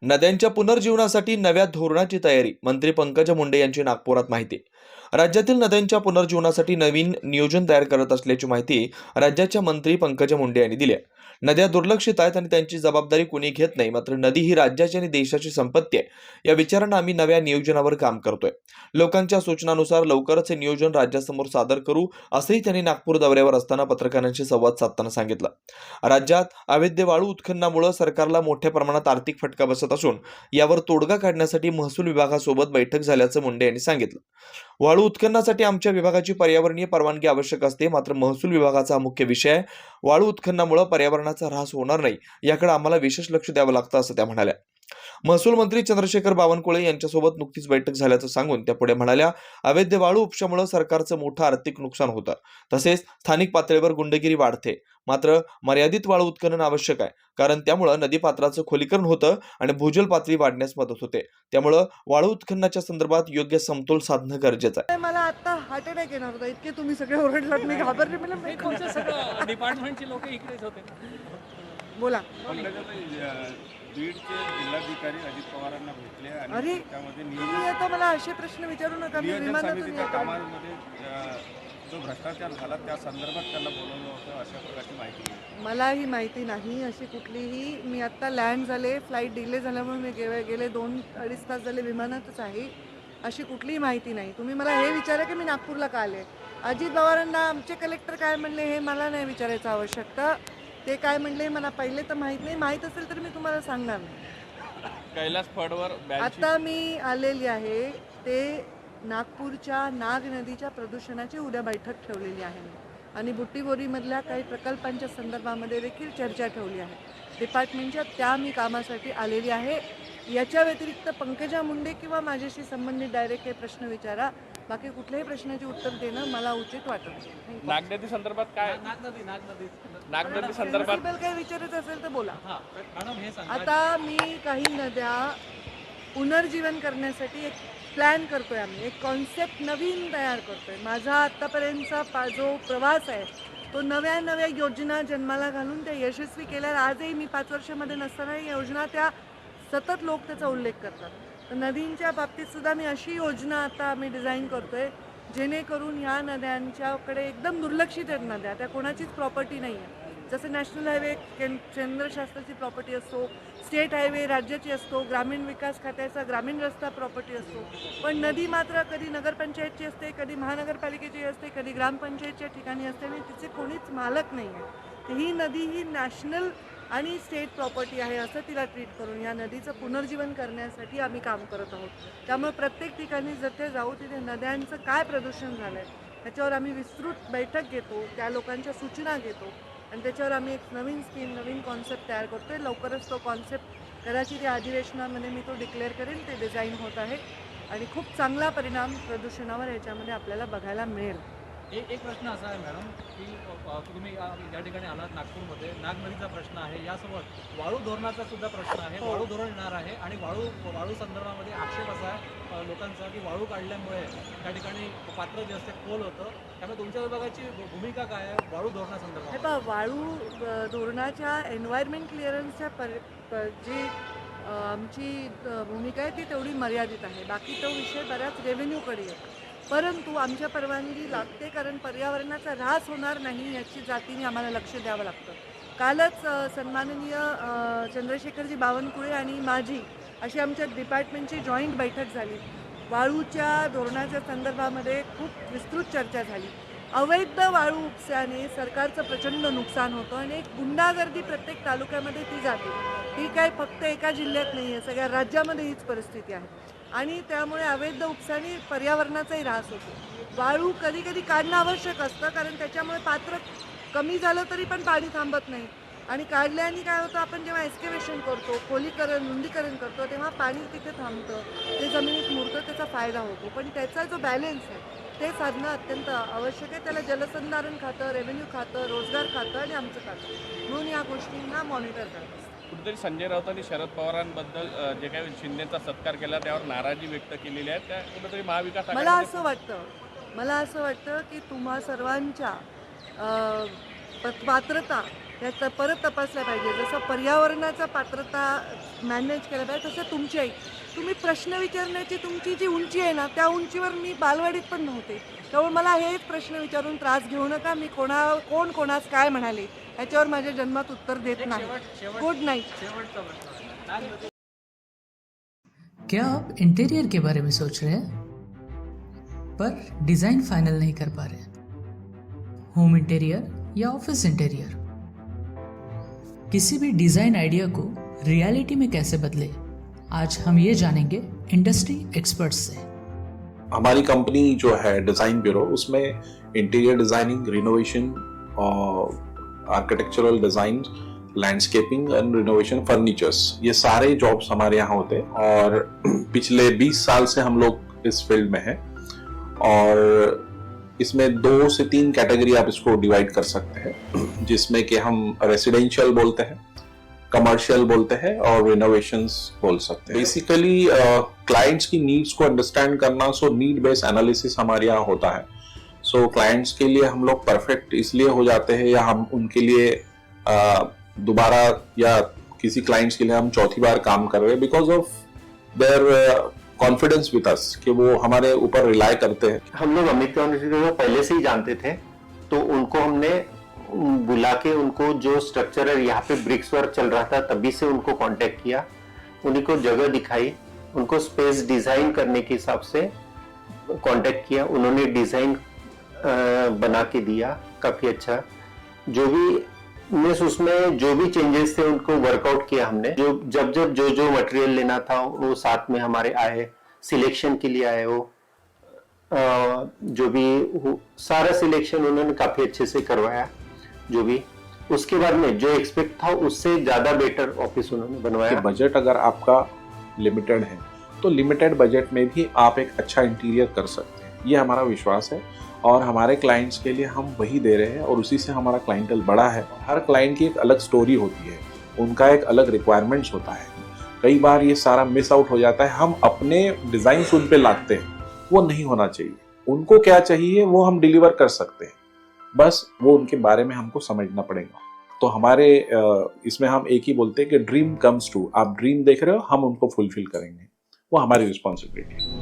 नद्यांच्या पुनर्जीवनासाठी नव्या धोरणाची तयारी. मंत्री पंकजा मुंडे यांची नागपुरात माहिती. राज्यातील नद्यांच्या पुनर्जीवनासाठी नवीन नियोजन तयार करत असल्याची माहिती राज्याच्या मंत्री पंकजा मुंडे यांनी दिली आहे. नद्या दुर्लक्षित आहेत आणि त्यांची जबाबदारी कोणी घेत नाही. मात्र नदी ही राज्याची आणि देशाची संपत्ती आहे. या विचारानं आम्ही नव्या नियोजनावर काम करतोय. लोकांच्या सूचनानुसार लवकरच हे नियोजन राज्यासमोर सादर करू, असंही त्यांनी नागपूर दौऱ्यावर असताना पत्रकारांशी संवाद साधताना सांगितलं. राज्यात अवैध वाळू उत्खननामुळे सरकारला मोठ्या प्रमाणात आर्थिक फटका बसत असून यावर तोडगा काढण्यासाठी महसूल विभागासोबत बैठक झाल्याचं मुंडे यांनी सांगितलं. वाळू उत्खननासाठी आमच्या विभागाची पर्यावरणीय परवानगी आवश्यक असते, मात्र महसूल विभागाचा हा मुख्य विषय आहे. वाळू उत्खननामुळे पर्यावरणाचा ऱ्हास होणार नाही, याकडे आम्हाला विशेष लक्ष द्यावं लागतं, असं त्या म्हणाल्या. महसूल मंत्री चंद्रशेखर बावनकुळे यांच्यासोबत नुकतीच बैठक झाल्याचं सांगून त्या पुढे म्हणाल्या, अवैध वाळू उपशामुळे सरकारचं मोठं आर्थिक नुकसान होतं. तसेच स्थानिक पातळीवर गुंडगिरी वाढते. मात्र मर्यादित वाळू उत्खनन आवश्यक आहे, कारण त्यामुळे नदीपात्राचं खोलीकरण होतं आणि भूजल पातळी वाढण्यास मदत होते. त्यामुळे वाळू उत्खननाच्या संदर्भात योग्य समतोल साधणं गरजेचं आहे. मला आता हार्ट अटॅक येणार होता, इतके तुम्ही सगळे ओरडलात, मी घाबरले. तुमच्या सगळं डिपार्टमेंटची लोक इकडेच होते. बोला. बीडचे जिल्हाधिकारी अजित पवारांना भेटले आणि अरे त्यामध्ये तुम्ही आता मला असे प्रश्न विचारू नका. मी नियोजन विमानातून समितीच्या येतो. कामांमध्ये जो भ्रष्टाचार झाला त्या संदर्भात त्यांना बोलवलं होतं, अशा प्रकारची माहिती मिळाली. मला ही माहिती नाही अशी कुठलीही. मी आत्ता लँड झाले, फ्लाईट डिले झाल्यामुळे मी गेले 2-2.5 तास झाले विमानातच आहे. अशी कुठलीही माहिती नाही. तुम्ही मला हे विचारा की मी नागपूरला का आले. अजित पवारांना आमचे कलेक्टर काय म्हणले हे मला नाही विचारायचं आवश्यकता. ते काय म्हणले मला पहिले तर माहीत नाही. माहीत असेल तर मी तुम्हाला सांगणार नाही. कैलास फडवर आता मी आलेली आहे ते नागपूरच्या नाग नदीच्या प्रदूषणाची उद्या बैठक ठेवलेली आहे आणि बुट्टीबोरीमधल्या काही प्रकल्पांच्या संदर्भामध्ये देखील चर्चा ठेवली आहे डिपार्टमेंटच्या. त्या मी कामासाठी आलेली आहे. याच्या व्यतिरिक्त पंकजा मुंडे किंवा माझ्याशी संबंधित डायरेक्ट हे प्रश्न विचारा. बाकी कुठल्याही प्रश्नाचे उत्तर देणं मला उचित वाटत नाही. नागनदी संदर्भात काय नागनदी संदर्भात काही विचारायचं असेल तर बोला. मॅडम हे सांगा. आता मी काही नद्या पुनर्जीवन करण्यासाठी एक प्लॅन करतोय. आम्ही एक कॉन्सेप्ट नवीन तयार करतोय. माझा आत्तापर्यंतचा जो प्रवास आहे तो नव्या नव्या योजना जन्माला घालून त्या यशस्वी केल्या. आजही मी 5 वर्षामध्ये नसताना योजना त्या सतत लोक त्याचा उल्लेख करतात. तर नदींच्या बाबतीत सुद्धा मी अशी योजना आता आम्ही डिझाईन करतोय जेणेकरून ह्या नद्यांच्याकडे एकदम दुर्लक्षित आहेत नद्या. त्या कोणाचीच प्रॉपर्टी नाही आहे. जसं नॅशनल हायवे केंद्रशासनाची प्रॉपर्टी असतो, स्टेट हायवे राज्याची असतो, ग्रामीण विकास खात्याचा ग्रामीण रस्ता प्रॉपर्टी असतो. पण नदी मात्र कधी नगरपंचायतची असते, कधी महानगरपालिकेची असते, कधी ग्रामपंचायतच्या ठिकाणी असते आणि तिचे कोणीच मालक नाही आहे. तर ही नदी ही नॅशनल आणि स्टेट प्रॉपर्टी आहे असं तिला ट्रीट करून या नदीचं पुनर्जीवन करण्यासाठी आम्ही काम करत आहोत. त्यामुळे प्रत्येक ठिकाणी जिथे जाऊ तिथे नद्यांचं काय प्रदूषण झालं आहे त्याच्यावर आम्ही विस्तृत बैठक घेतो, त्या लोकांच्या सूचना घेतो आणि त्याच्यावर आम्ही एक नवीन स्कीम नवीन कॉन्सेप्ट तयार करतो आहे. लवकरच तो कॉन्सेप्ट कदाचित या अधिवेशनामध्ये मी तो डिक्लेअर करेन. ते डिझाईन होत आहे आणि खूप चांगला परिणाम प्रदूषणावर याच्यामध्ये आपल्याला बघायला मिळेल. एक प्रश्न असा आहे मॅडम की तुम्ही या ठिकाणी आलात नागपूरमध्ये. नाग नदीचा प्रश्न आहे, यासोबत वाळू धोरणाचा सुद्धा प्रश्न आहे. वाळू धोरण येणार आहे आणि वाळू संदर्भामध्ये आक्षेप असा आहे लोकांचा की वाळू काढल्यामुळे त्या ठिकाणी पात्र जे असते खोल होतं. त्यामुळे तुमच्या विभागाची भूमिका काय आहे वाळू धोरणासंदर्भात? हे पहा, वाळू धोरणाच्या एन्व्हायरमेंट क्लिअरन्सच्या जी आमची भूमिका आहे ती तेवढी मर्यादित आहे. बाकी तो विषय बऱ्याच रेव्हेन्यूकडे आहे. परंतु आमच्या परवानगी लागते कारण पर्यावरणाचा ऱ्हास होणार नाही याची जातीने आम्हाला लक्ष द्यावं लागतं. कालच सन्माननीय चंद्रशेखरजी बावनकुळे आणि माझी अशी आमच्या डिपार्टमेंटची जॉईंट बैठक झाली. वाळूच्या धोरणाच्या संदर्भामध्ये खूप विस्तृत चर्चा झाली. अवैध वाळू उपस्याने सरकारचं प्रचंड नुकसान होतं आणि एक गुंडागर्दी प्रत्येक तालुक्यामध्ये ती जाते. ही काय फक्त एका जिल्ह्यात नाही आहे, सगळ्या राज्यामध्ये हीच परिस्थिती आहे आणि त्यामुळे अवैध उपसाने पर्यावरणाचाही ऱ्हास होतो. वाळू कधी कधी काढणं आवश्यक असतं कारण त्याच्यामुळे पात्र कमी झालं तरी पण पाणी थांबत नाही आणि काढल्याने काय होतं, आपण जेव्हा एक्स्केव्हेशन करतो, खोलीकरण रुंदीकरण करतो तेव्हा पाणी तिथे थांबतं, ते जमिनीत मुरतं, त्याचा फायदा होतो. पण त्याचा जो बॅलेन्स आहे ते साधणं अत्यंत आवश्यक आहे. त्याला जलसंधारण खातं, रेव्हेन्यू खातं, रोजगार खातं आणि आमचं खातं म्हणून या गोष्टींना मॉनिटर करत. कुठेतरी संजय राऊतांनी शरद पवारांबद्दल जे काही शिंदेचा सत्कार केला त्यावर नाराजी व्यक्त केलेली आहे. त्या कुठेतरी महाविकास मला असं वाटतं की तुम्हा सर्वांच्या पात्रता या परत तपासल्या पाहिजे. जसं पर्यावरणाचा पात्रता मॅनेज केल्या पाहिजे तसं तुमच्याही तुम्ही प्रश्न विचारण्याची तुमची जी उंची आहे ना त्या उंचीवर मी बालवाडीत पण नव्हते. त्यामुळे मला हेच प्रश्न विचारून त्रास घेऊ नका. मी कोण कोणास काय म्हणाले ह्याच्यावर माझ्या जन्मात उत्तर देत नाही. Good night. शेवटचा प्रश्न नाग नदी क्या आप इंटीरियर के बारे में सोच रहे हैं पर डिज़ाइन फाइनल नहीं कर पा रहे? होम इंटीरियर या ऑफिस इंटीरियर, किसी भी डिज़ाइन आइडिया को रियलिटी में कैसे बदले, आज हम ये जानेंगे इंडस्ट्री एक्सपर्ट्स से। हमारी कंपनी जो है डिज़ाइन ब्यूरो, उसमें interior designing, renovation, architectural design, landscaping end renovation, furnitures, ये सारे जॉब्स हमारे यहाँ होते हैं। और पिछले 20 साल से हम लोग इस फील्ड में हैं। और इसमें 2 से 3 कैटेगरी आप इसको डिवाइड कर सकते हैं, जिसमें कि हम रेसिडेंशियल बोलते हैं, कमर्शियल बोलते हैं और रिनोवेशंस बोल सकते हैं। बेसिकली क्लाइंट्स की नीड्स को अंडरस्टैंड करना, सो नीड बेस्ड एनालिसिस हमारे यहाँ होता है। सो क्लाइंट्स के लिए हम लोग परफेक्ट इसलिए हो जाते हैं, या हम उनके लिए दोबारा या किसी क्लाइंट्स के लिए हम चौथी बार काम कर रहे हैं because of their confidence with us, कि वो हमारे ऊपर रिलाई करते हैं। हम लोग अमित यूनिवर्सिटी को पहले से ही जानते थे, तो उनको हमने बुला के उनको जो स्ट्रक्चर है यहाँ पे ब्रिक्स वर्क चल रहा था तभी से उनको कांटेक्ट किया, उन्हीं को जगह दिखाई, उनको स्पेस डिजाइन करने के हिसाब से कांटेक्ट किया, उन्होंने डिजाइन बना के दिया काफी अच्छा। जो भी उसमें जो भी चेंजेस थे उनको वर्कआउट किया हमने। जब जो मटेरियल लेना था वो साथ में हमारे आए, सिलेक्शन के लिए आए, वो जो भी सारा सिलेक्शन उन्होंने काफी अच्छे से करवाया। जो भी उसके बाद में जो एक्सपेक्ट था उससे ज्यादा बेटर ऑफिस उन्होंने बनवाया। बजट अगर आपका लिमिटेड है तो लिमिटेड बजट में भी आप एक अच्छा इंटीरियर कर सकते हैं, ये हमारा विश्वास है। और हमारे क्लाइंट्स के लिए हम वही दे रहे हैं और उसी से हमारा क्लाइंटल बड़ा है। हर क्लाइंट की एक अलग स्टोरी होती है, उनका एक अलग रिक्वायरमेंट्स होता है। कई बार ये सारा मिस आउट हो जाता है, हम अपने डिज़ाइन उन पे लाते हैं, वो नहीं होना चाहिए। उनको क्या चाहिए वो हम डिलीवर कर सकते हैं, बस वो उनके बारे में हमको समझना पड़ेगा। तो हमारे इसमें हम एक ही बोलते हैं कि ड्रीम कम्स ट्रू। आप ड्रीम देख रहे हो, हम उनको फुलफिल करेंगे, वो हमारी रिस्पॉन्सिबिलिटी है।